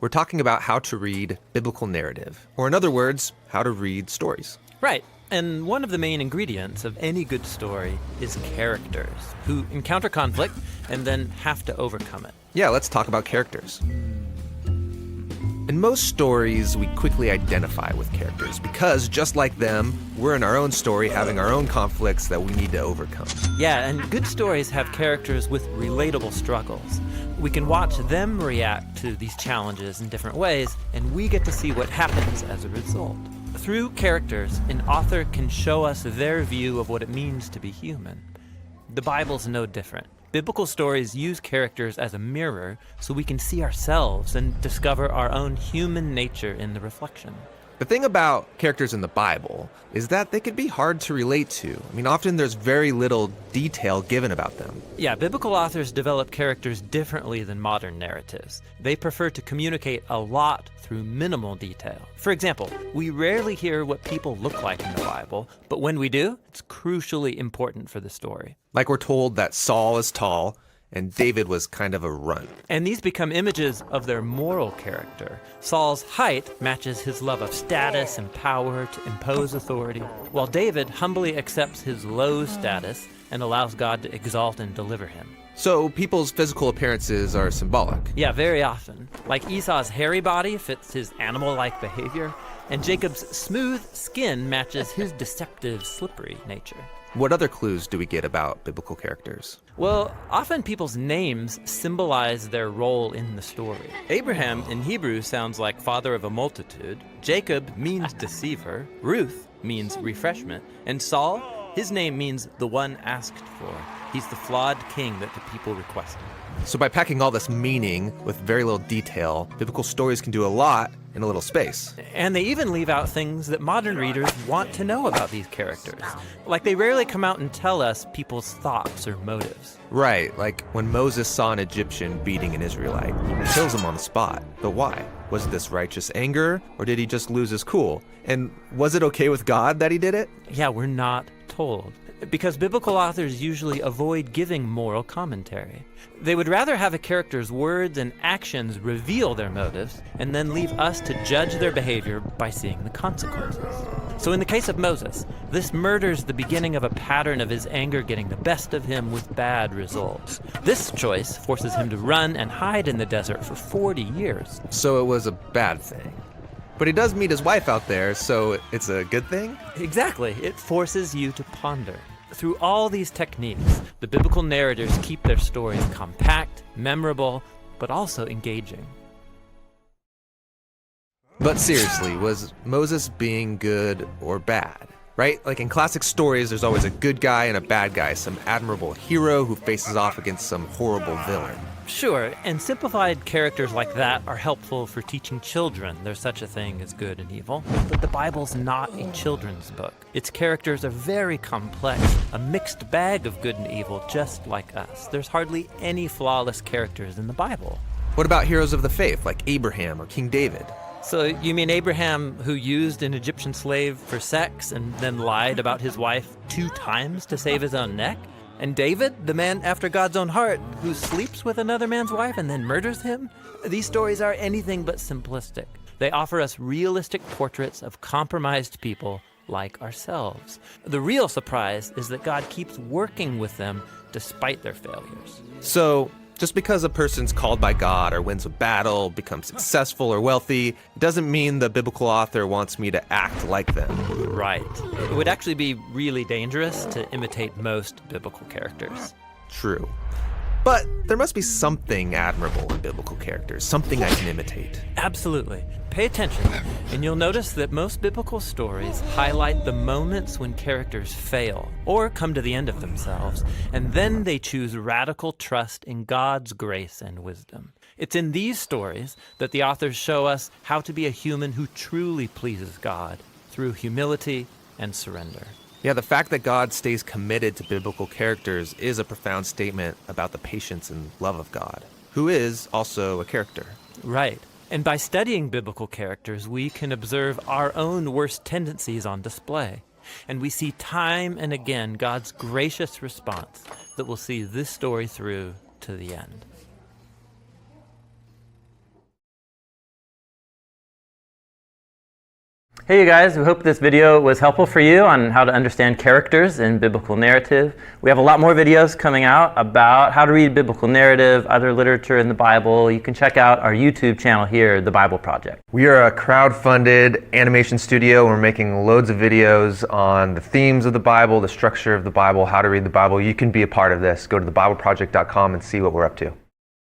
we're talking about how to read biblical narrative, or in other words, how to read stories. Right. And one of the main ingredients of any good story is characters who encounter conflict and then have to overcome it. Yeah, let's talk about characters. In most stories, we quickly identify with characters because, just like them, we're in our own story having our own conflicts that we need to overcome. Yeah, and good stories have characters with relatable struggles. We can watch them react to these challenges in different ways, and we get to see what happens as a result. Through characters, an author can show us their view of what it means to be human. The Bible's no different. Biblical stories use characters as a mirror so we can see ourselves and discover our own human nature in the reflection. The thing about characters in the Bible is that they could be hard to relate to. I mean, often there's very little detail given about them. Yeah, biblical authors develop characters differently than modern narratives. They prefer to communicate a lot through minimal detail. For example, we rarely hear what people look like in the Bible, but when we do, it's crucially important for the story. Like we're told that Saul is tall and David was kind of a runt. And these become images of their moral character. Saul's height matches his love of status and power to impose authority, while David humbly accepts his low status and allows God to exalt and deliver him. So people's physical appearances are symbolic. Yeah, very often. Like Esau's hairy body fits his animal-like behavior, and Jacob's smooth skin matches his deceptive, slippery nature. What other clues do we get about biblical characters? Well, often people's names symbolize their role in the story. Abraham in Hebrew sounds like father of a multitude. Jacob means deceiver. Ruth means refreshment. And Saul, his name means the one asked for. He's the flawed king that the people requested. So by packing all this meaning with very little detail, biblical stories can do a lot in a little space. And they even leave out things that modern readers want to know about these characters. Like they rarely come out and tell us people's thoughts or motives. Right, like when Moses saw an Egyptian beating an Israelite, he kills him on the spot. But why? Was this righteous anger, or did he just lose his cool? And was it okay with God that he did it? Yeah, we're not told. Because biblical authors usually avoid giving moral commentary. They would rather have a character's words and actions reveal their motives and then leave us to judge their behavior by seeing the consequences. So in the case of Moses, this murders the beginning of a pattern of his anger getting the best of him with bad results. This choice forces him to run and hide in the desert for 40 years. So it was a bad thing. But he does meet his wife out there, so it's a good thing? Exactly. It forces you to ponder. Through all these techniques, the biblical narrators keep their stories compact, memorable, but also engaging. But seriously, was Moses being good or bad? Right? Like in classic stories, there's always a good guy and a bad guy, some admirable hero who faces off against some horrible villain. Sure, and simplified characters like that are helpful for teaching children there's such a thing as good and evil. But the Bible's not a children's book. Its characters are very complex, a mixed bag of good and evil, just like us. There's hardly any flawless characters in the Bible. What about heroes of the faith, like Abraham or King David? So you mean Abraham, who used an Egyptian slave for sex and then lied about his wife 2 times to save his own neck? And David, the man after God's own heart, who sleeps with another man's wife and then murders him? These stories are anything but simplistic. They offer us realistic portraits of compromised people like ourselves. The real surprise is that God keeps working with them despite their failures. So, just because a person's called by God or wins a battle, becomes successful or wealthy, doesn't mean the biblical author wants me to act like them. Right. It would actually be really dangerous to imitate most biblical characters. True. But there must be something admirable in biblical characters, something I can imitate. Absolutely. Pay attention, and you'll notice that most biblical stories highlight the moments when characters fail or come to the end of themselves, and then they choose radical trust in God's grace and wisdom. It's in these stories that the authors show us how to be a human who truly pleases God through humility and surrender. Yeah, the fact that God stays committed to biblical characters is a profound statement about the patience and love of God, who is also a character. Right. And by studying biblical characters, we can observe our own worst tendencies on display. And we see time and again God's gracious response that will see this story through to the end. Hey you guys, we hope this video was helpful for you on how to understand characters in biblical narrative. We have a lot more videos coming out about how to read biblical narrative, other literature in the Bible. You can check out our YouTube channel here, The Bible Project. We are a crowd-funded animation studio. We're making loads of videos on the themes of the Bible, the structure of the Bible, how to read the Bible. You can be a part of this. Go to thebibleproject.com and see what we're up to.